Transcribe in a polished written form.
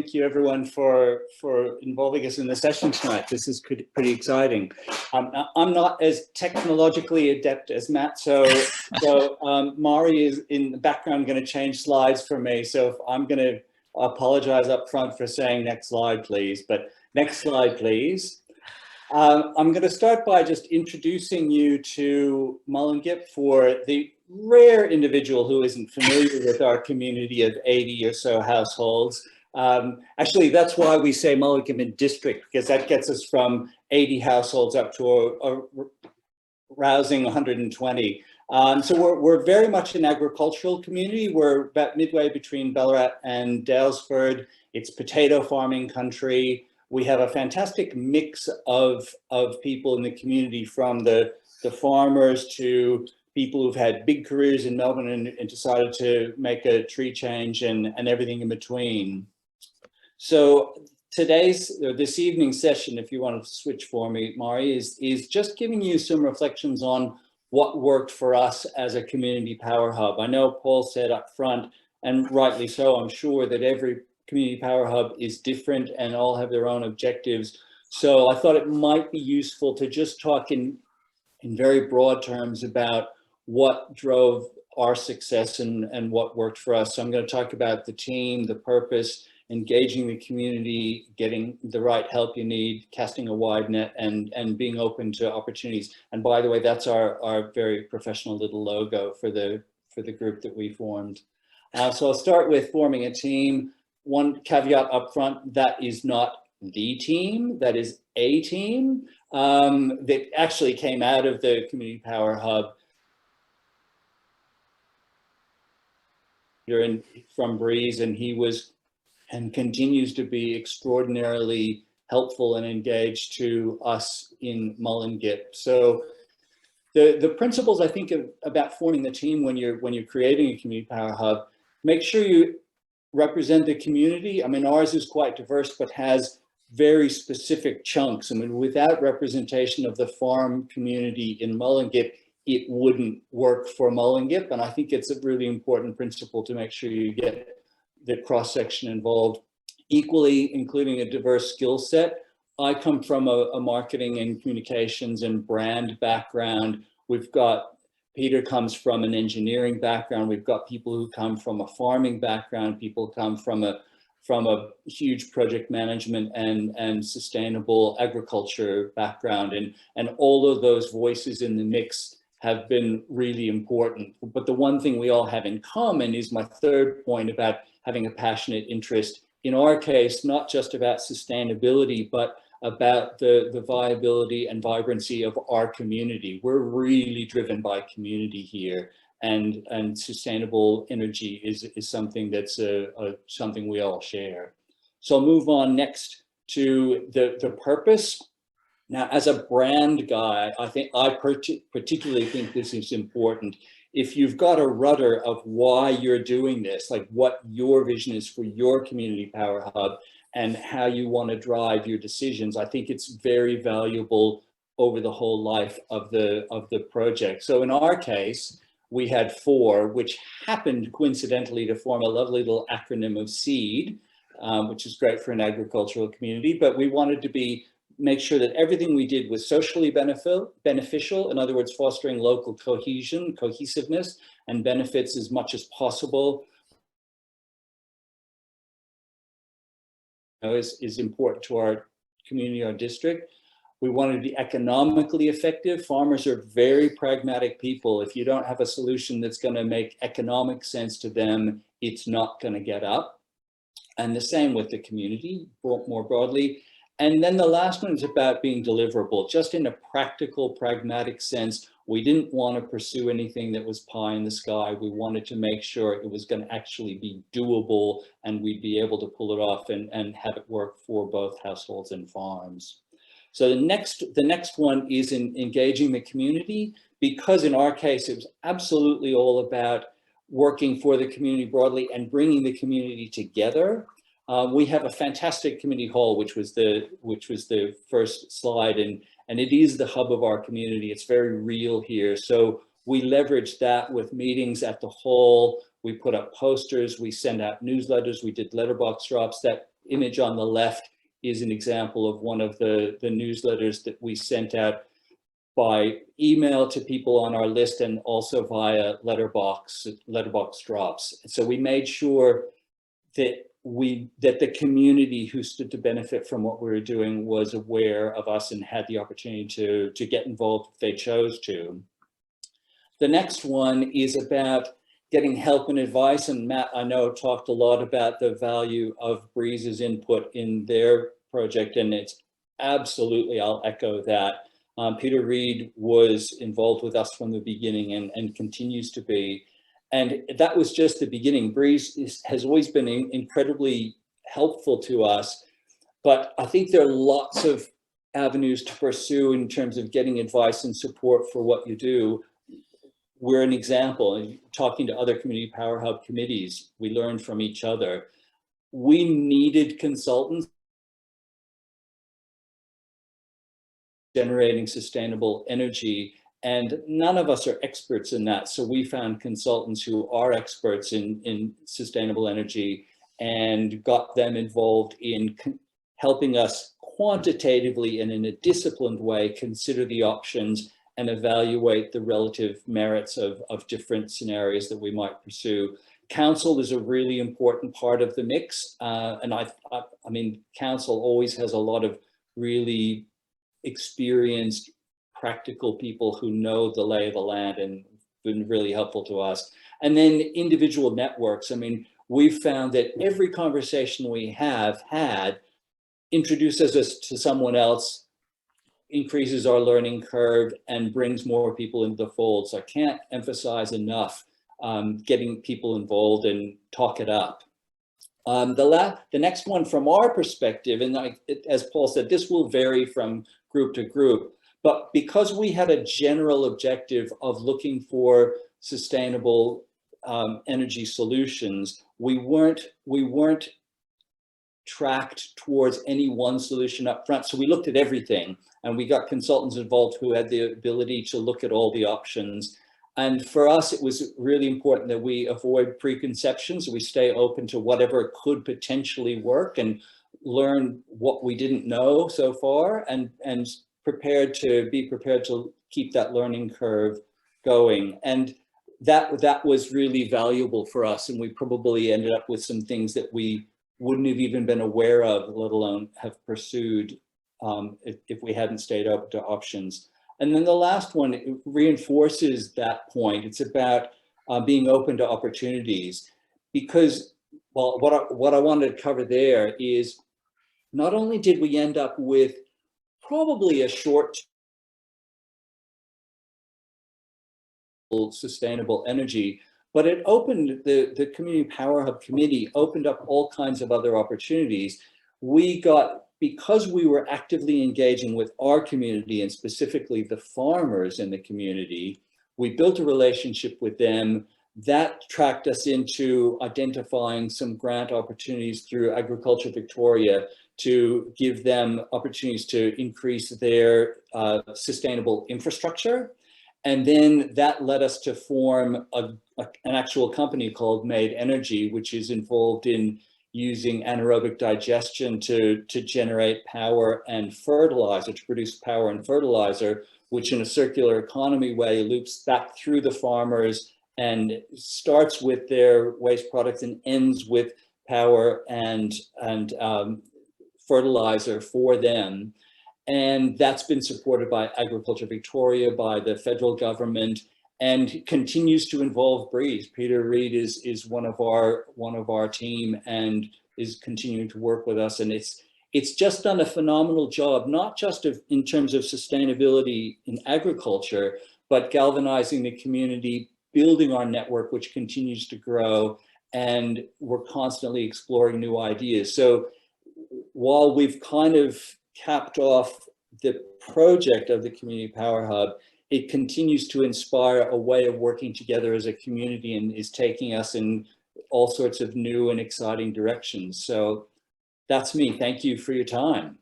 Thank you everyone for involving us in the session tonight. This is pretty exciting. I'm not as technologically adept as Matt, so Mari is in the background going to change slides for me. So if I'm going to apologize up front for saying next slide, please. But next slide, please. I'm going to start by just introducing you to Mullingup for the rare individual who isn't familiar with our community of 80 or so households. Actually, that's why we say Mullingup district, because that gets us from 80 households up to a rousing 120. So we're very much an agricultural community. We're about midway between Ballarat and Daylesford. It's potato farming country. We have a fantastic mix of people in the community, from the farmers to people who've had big careers in Melbourne and decided to make a tree change and everything in between. So this evening's session, if you want to switch for me, Mari, is just giving you some reflections on what worked for us as a community power hub. I know Paul said up front, and rightly so, I'm sure, that every community power hub is different and all have their own objectives. So I thought it might be useful to just talk in very broad terms about what drove our success and what worked for us. So I'm going to talk about the team, the purpose, engaging the community, getting the right help you need, casting a wide net, and being open to opportunities. And by the way, that's our very professional little logo for the group that we formed. So I'll start with forming a team. One caveat up front: that is not the team, that is a team that actually came out of the Community Power Hub from Breeze, and he was and continues to be extraordinarily helpful and engaged to us in Mullingup. So the principles I think about forming the team when you're creating a community power hub: make sure you represent the community. I mean, ours is quite diverse, but has very specific chunks. I mean, without representation of the farm community in Mullingup, it wouldn't work for Mullingup. And I think it's a really important principle to make sure you get the cross-section involved. Equally, including a diverse skill set. I come from a marketing and communications and brand background. We've got Peter comes from an engineering background. We've got people who come from a farming background. People come from a huge project management and sustainable agriculture background. And all of those voices in the mix have been really important. But the one thing we all have in common is my third point about having a passionate interest. In our case, not just about sustainability, but about the viability and vibrancy of our community. We're really driven by community here, and sustainable energy is something that's something we all share. So I'll move on next to the purpose. Now, as a brand guy, I particularly think this is important. If you've got a rudder of why you're doing this, like what your vision is for your community power hub and how you want to drive your decisions, I think it's very valuable over the whole life of the project. So in our case, we had 4, which happened coincidentally to form a lovely little acronym of SEED, which is great for an agricultural community. But we wanted to make sure that everything we did was socially beneficial. In other words, fostering local cohesiveness and benefits as much as possible. Is important to our community, our district. We wanted to be economically effective. Farmers are very pragmatic people. If you don't have a solution that's going to make economic sense to them, it's not going to get up. And the same with the community more broadly. And then the last one is about being deliverable, just in a practical, pragmatic sense. We didn't want to pursue anything that was pie in the sky. We wanted to make sure it was going to actually be doable and we'd be able to pull it off and have it work for both households and farms. So the next one is in engaging the community, because in our case, it was absolutely all about working for the community broadly and bringing the community together. We have a fantastic community hall, which was the first slide, and it is the hub of our community. It's very real here. So we leveraged that with meetings at the hall. We put up posters, we send out newsletters, we did letterbox drops that image on the left is an example of one of the newsletters that we sent out by email to people on our list and also via letterbox drops. So we made sure that the community who stood to benefit from what we were doing was aware of us and had the opportunity to get involved if they chose to. The next one is about getting help and advice, and Matt, I know, talked a lot about the value of Breeze's input in their project, and it's absolutely, I'll echo that. Peter Reed was involved with us from the beginning and continues to be. And that was just the beginning. Breeze has always been incredibly helpful to us, but I think there are lots of avenues to pursue in terms of getting advice and support for what you do. We're an example. Talking to other Community Power Hub committees, we learned from each other. We needed consultants generating sustainable energy, and none of us are experts in that. So we found consultants who are experts in sustainable energy and got them involved in helping us quantitatively and in a disciplined way consider the options and evaluate the relative merits of different scenarios that we might pursue. Council is a really important part of the mix. And I mean, council always has a lot of really experienced, practical people who know the lay of the land and been really helpful to us. And then individual networks. I mean, we've found that every conversation we have had introduces us to someone else, increases our learning curve, and brings more people into the fold. So I can't emphasize enough getting people involved and talk it up. The next one from our perspective, and as Paul said, this will vary from group to group, but because we had a general objective of looking for sustainable energy solutions, we weren't tracked towards any one solution up front. So we looked at everything, and we got consultants involved who had the ability to look at all the options. And for us, it was really important that we avoid preconceptions. We stay open to whatever could potentially work and learn what we didn't know so far, and be prepared to keep that learning curve going. And that was really valuable for us. And we probably ended up with some things that we wouldn't have even been aware of, let alone have pursued if we hadn't stayed open to options. And then the last one, it reinforces that point. It's about being open to opportunities, because, well, what I wanted to cover there is not only did we end up with probably a short sustainable energy, but it opened, the Community Power Hub committee opened up all kinds of other opportunities. Because we were actively engaging with our community, and specifically the farmers in the community, we built a relationship with them that tracked us into identifying some grant opportunities through Agriculture Victoria to give them opportunities to increase their sustainable infrastructure. And then that led us to form an actual company called Made Energy, which is involved in using anaerobic digestion to generate power and fertilizer, to produce power and fertilizer, which in a circular economy way loops back through the farmers and starts with their waste products and ends with power and fertilizer for them. And that's been supported by Agriculture Victoria, by the federal government, and continues to involve Breeze. Peter Reed is one of our team and is continuing to work with us. And it's just done a phenomenal job, not just in terms of sustainability in agriculture, but galvanizing the community, building our network, which continues to grow, and we're constantly exploring new ideas. So while we've kind of capped off the project of the Community Power Hub, it continues to inspire a way of working together as a community and is taking us in all sorts of new and exciting directions. So that's me. Thank you for your time.